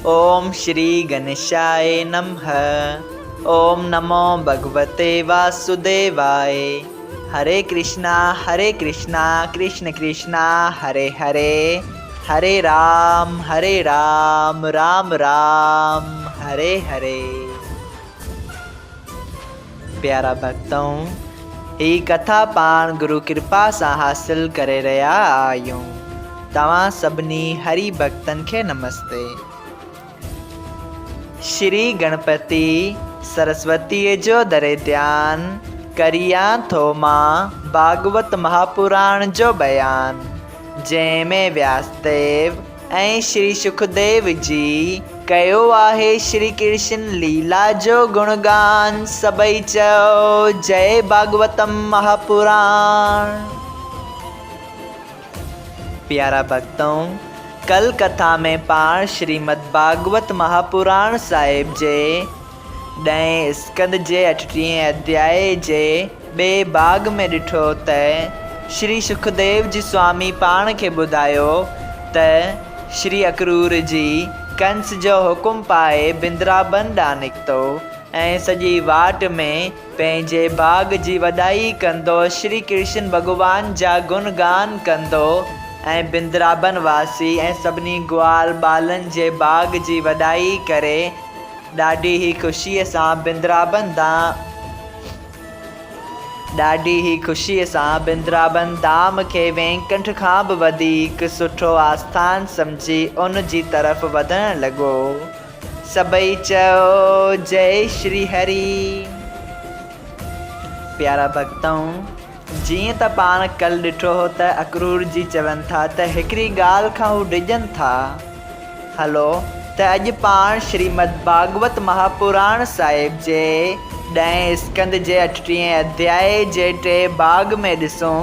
ओम श्री गणेशाय नमः। ओम नमो भगवते वासुदेवाय। हरे कृष्णा कृष्ण कृष्णा हरे हरे, हरे राम राम राम हरे हरे। प्यारा भक्तों, ही कथा पाण गुरु कृपा सां हासिल करे रहा आहियूं। तव्हां सभिनी हरि भक्तन के नमस्ते। श्री गणपति सरस्वती जो दरे ध्यान करिया थो मां भागवत महापुराण जो बयान, जंहिंमें व्यासदेव ऐं श्री सुखदेव जी कयो आहे श्री कृष्ण लीला जो गुणगान। सभई चओ जय भागवतम महापुराण। प्यारा भक्तों, कल कथा में पाण श्रीमद् भागवत महापुराण साहिब जे 10 स्कंद जे 38 अध्याय जे बे भाग में ॾिठो त श्री सुखदेव जी स्वामी पाण खे ॿुधायो त श्री अक्रूर जी कंस जो हुकुम पाए बिंद्राबन ॾांहुं निकितो ऐं सॼी वाट में पंहिंजे बाग जी वॾाई कंदो श्री कृष्ण भॻवान जा गुणगान कंदो ऐं बिंद्राबन वासी ऐं सभिनी ग्वाल बालनि जे बाग जी वॾाई करे ॾाढी ई ख़ुशीअ सां बिंद्राबन धाम खे वैकुंठ खां बि वधीक सुठो आस्थान सम्झी उन जी तरफ़ वधण लॻो। सभई चओ जय श्री हरि। प्यारा भक्तों, जीअं त पाण कल ॾिठो हो त अक्रूर जी चवनि था त हिकिड़ी ॻाल्हि खां हू डिॼनि था। हलो त अॼु पाण श्रीमद् भागवत महापुराण साहिब जे 10 स्कंद जे 38 अध्याय जे 3 भाग में ॾिसूं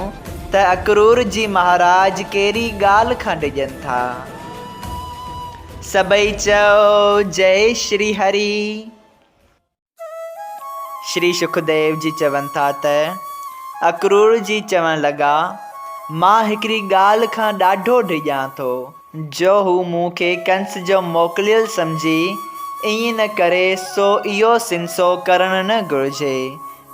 त अक्रूर जी महाराज कहिड़ी ॻाल्हि खां डिॼनि था। सभई चओ जय श्री हरि। श्री सुखदेव जी चवनि था त अक्रूर जी चवण लॻा, मां हिकिड़ी ॻाल्हि खां ॾाढो डिॼां थो जो हू मूंखे कंस जो मोकिलियल सम्झी ईअं न करे, सो इहो सिनसो करणु न घुरिजे।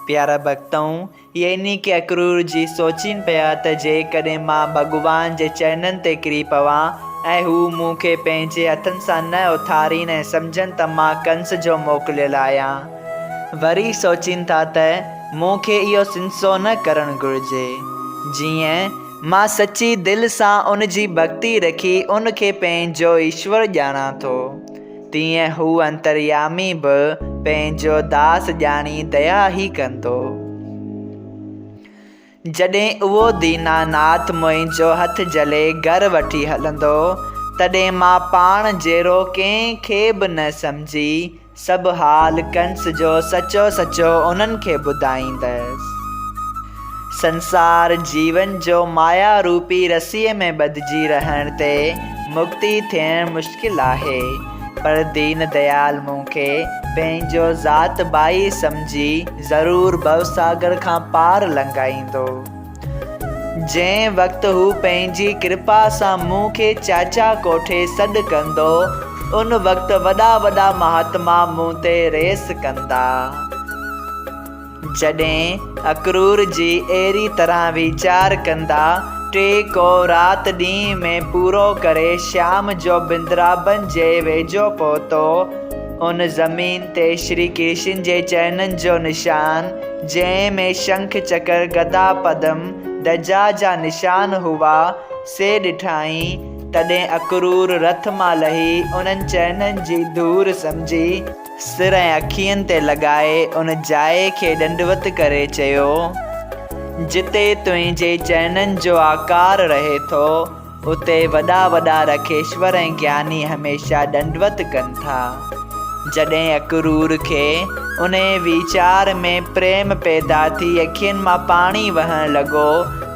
प्यारा भक्तों, यानी कि अक्रूर जी सोचीनि पिया त जेकॾहिं मां भॻवान जे चरणनि ते किरी पवां ऐं हू मूंखे पंहिंजे हथनि सां न उथारीनि ऐं सम्झनि त मां कंस जो मोकिलियल आहियां, वरी सोचीनि था त मूंखे इहो सिनसो न करणु घुरिजे। जीअं मां सची दिलि सां उन जी भक्ति रखी उन खे पंहिंजो ईश्वर ॼाणा थो, तीअं हू अंतर्यामी बि पंहिंजो दास ॼाणी दया ई कंदो। जॾहिं उहो दीनानाथ मुंहिंजो हथ जले घर वठी हलंदो, तॾहिं मां पाण जहिड़ो कंहिंखे बि न सम्झी सभु हाल कंस जो सचो सचो उन्हनि खे ॿुधाईंदसि। संसार जीवन जो माया रूपी रसीअ में ॿधिजी रहण ते मुक्ति थियणु मुश्किल आहे, पर दीन दयाल मूंखे पंहिंजो ज़ात भाई सम्झी ज़रूर भवसागर खां पार लंघाईंदो। जंहिं वक़्तु हू पंहिंजी कृपा सां मूंखे चाचा कोठे सॾु कंदो, उन वक़्तु वॾा वॾा महात्मा मूं ते रेस कंदा। जॾहिं अक्रूर जी अहिड़ी तरह वीचार कंदा, टेको राति ॾींहं में पूरो करे शाम जो बिंद्राबन जे वेझो पहुतो। उन ज़मीन ते श्री कृष्ण जे चरणनि जो निशान, जंहिं में शंख चक्र गदा पदम ध्वजा जा निशान हुआ, से ॾिठाई। तॾहिं अक्रूर रथ मां लही उन्हनि चरणनि जी धूड़ सम्झी सिर ऐं अखियुनि ते लॻाए उन जाइ खे दंडवत करे चयो, जिते तुंहिंजे चरणनि जो आकार रहे थो, उते वॾा वॾा रखेश्वर ऐं ज्ञानी हमेशा दंडवत कनि था। जॾहिं अक्रूर खे उन वीचार में प्रेम पैदा थी अखियुनि मां पाणी वहणु लॻो,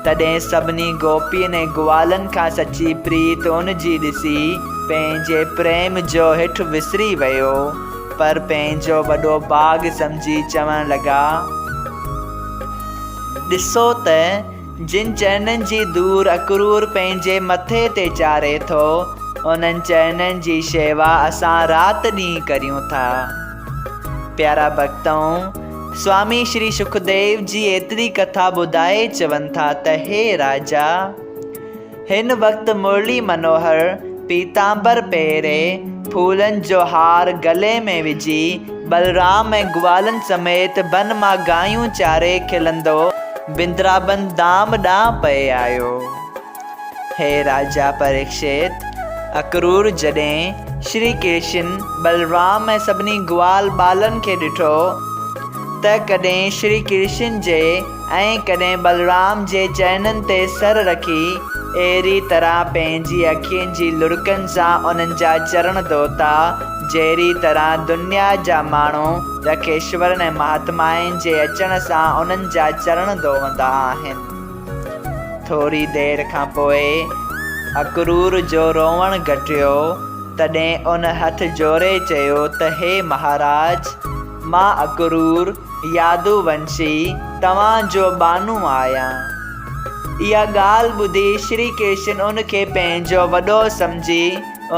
तॾहिं सभिनी गोपियुनि ऐं ग्वालनि खां सची प्रीत उन जी ॾिसी पंहिंजे प्रेम जो हेठि विसरी वियो, पर पंहिंजो वॾो बाग सम्झी चवण लॻा, ॾिसो त जिन चरणनि जी धूड़ अक्रूर पंहिंजे मथे ते चाढ़े थो, उन्हनि चइननि जी शेवा असां राति ॾींहुं करियूं था। प्यारा भक्तों, स्वामी श्री सुखदेव जी एतिरी कथा ॿुधाए चवनि था त हे राजा, हिन वक़्तु मुरली मनोहर पीतांबर पहिरे फूलनि जो हार गले में विझी बलराम ऐं ग्वालनि समेत बन मां गायूं चारे खिलंदो बिंद्राबन धाम ॾांहुं पए आयो। हे राजा परीक्षित, अक्रूर जॾहिं श्री कृष्ण बलराम ऐं सभिनी ग्वाल बालनि खे ॾिठो त कॾहिं श्री कृष्ण जे ऐं कॾहिं बलराम जे चइननि ते सर रखी अहिड़ी तरह पंहिंजी अखियुनि जी लुड़कनि सां उन्हनि जा चरण धोता जहिड़ी तरह दुनिया जा माण्हू रखेश्वरनि ऐं महात्माउनि जे अचण सां उन्हनि जा चरण धोवंदा आहिनि। थोरी देरि खां पोइ अक्रूर जो रोवण घटियो। तॾहिं उन हथ जोड़े चयो त हे महाराज, मां अक्रूर यादुवंशी तव्हांजो बानू आहियां। इहा ॻाल्हि ॿुधी श्री कृष्ण उनखे पंहिंजो वॾो सम्झी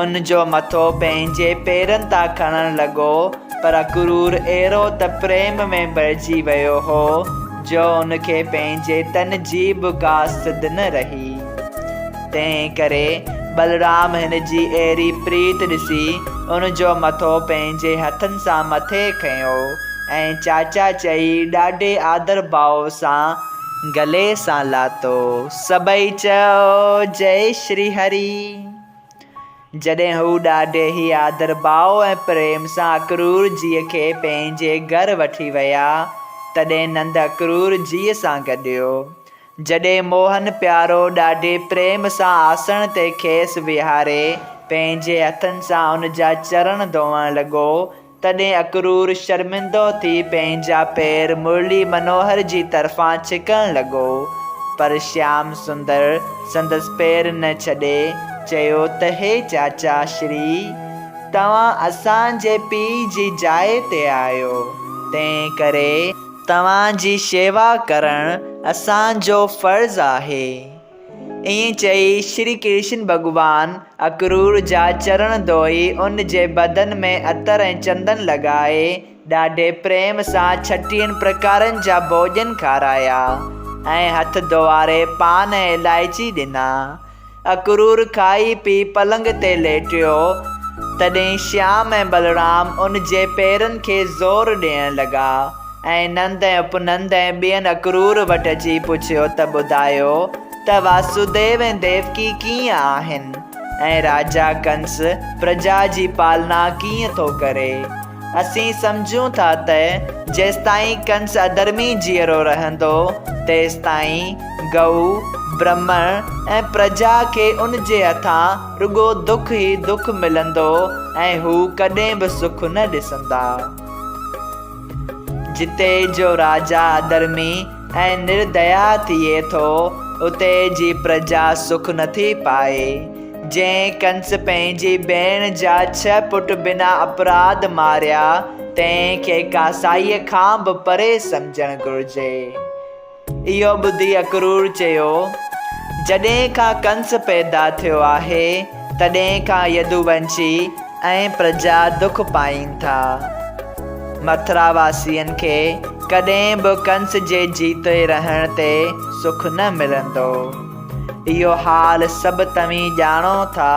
उन जो मथो पंहिंजे पेरनि तां खणण लॻो, पर अक्रूर अहिड़ो त प्रेम में भरिजी वियो हो जो उनखे पंहिंजे तन जी बि का सिध न रही। तंहिं करे बलराम हिन जी अहिड़ी प्रीत ॾिसी उन जो मथो पंहिंजे हथनि सां मथे खयो ऐं चाचा चई ॾाढे आदर भाव सां गले सां लातो। सभई चयो जय श्री हरि। जॾहिं हू ॾाढे ई आदर भाव ऐं प्रेम सां अक्रूर जीअ खे पंहिंजे घर वठी विया, तॾहिं नंद अक्रूर जीअ सां गॾियो। जॾहिं मोहन प्यारो ॾाढे प्रेम सां आसन ते खेसि विहारे पंहिंजे हथनि सां उन जा चरण धोअण लॻो, तॾहिं अक्रूर शर्मिंदो थी पंहिंजा पैर मुरली मनोहर जी तरफ़ां छिकण लॻो, पर श्याम सुंदर संदसि पैर न छॾे चयो त हे चाचा श्री, तव्हां असांजे पीउ जी जाइ ते आहियो, तंहिं करे तव्हांजी शेवा करणु असांजो फ़र्ज़ु आहे। ईअं चई श्री कृष्ण भॻवान अक्रूर जा चरण धोई उन जे बदन में अतर ऐं चंदन लॻाए ॾाढे प्रेम सां 36 प्रकारनि जा भोॼन खाराया ऐं हथ धोआरे पान ऐं इलायची ॾिना। अक्रूर खाई पी पलंग ते लेटियो। तॾहिं श्याम ऐं बलराम उन जे पेरनि खे ज़ोर ॾियण लॻा ऐं नंद ऐं उपनंद ऐं ॿियनि अक्रूर वटि अची पुछियो त ॿुधायो त वासुदेव ऐं देवकी कीअं आहिनि ऐं राजा कंस प्रजा जी पालना कीअं थो करे। असीं सम्झूं था त जेसिताईं कंस अधर्मी जीअरो रहंदो तेसिताईं गऊ ब्राह्मण ऐं प्रजा खे उन जे हथां रुॻो दुख ई दुख मिलंदो ऐं हू कॾहिं बि सुख न ॾिसंदा। जिते जो राजा अधर्मी ऐं निर्दया थिए थो उते जी प्रजा सुख नथी पाए। जंहिं कंस पंहिंजी भेण जा 6 पुट बिना अपराध मारिया तंहिंखे कासाईअ खां बि परे सम्झणु घुरिजे। इहो ॿुधी अक्रूर चयो, जॾहिं खां कंस पैदा थियो आहे तॾहिं खां यदुवंशी ऐं प्रजा दुख पाइनि था। मथुरावासियुनि खे कॾहिं बि कंस जे जीते रहण ते सुख न मिलंदो। इहो हाल सभु तव्हीं ॼाणो था,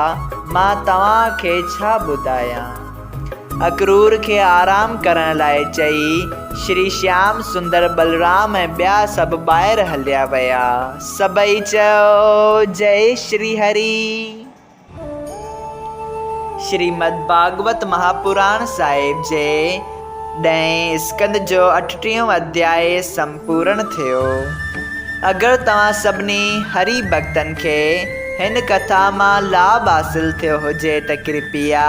मां तव्हांखे छा ॿुधायां। अक्रूर खे आराम करण लाइ चई श्री श्याम सुंदर बलराम ऐं ॿिया सभु ॿाहिरि हलिया विया। सभई चयो जय श्री हरि। श्रीमद् भागवत महापुराण साहिब जे 10 स्कंद जो 38 अध्याय संपूर्ण थियो। अगरि तव्हां सभिनी हरि भक्तनि खे हिन कथा मां लाभ हासिल थियो हुजे त कृपया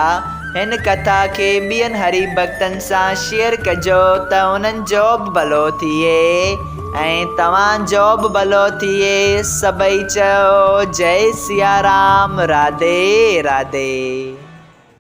हिन कथा खे ॿियनि हरि भक्तनि सां शेयर कजो त उन्हनि जो बि भलो थिए ऐं तव्हांजो बि भलो थिए। सभई चयो जय सिया राम। राधे राधे।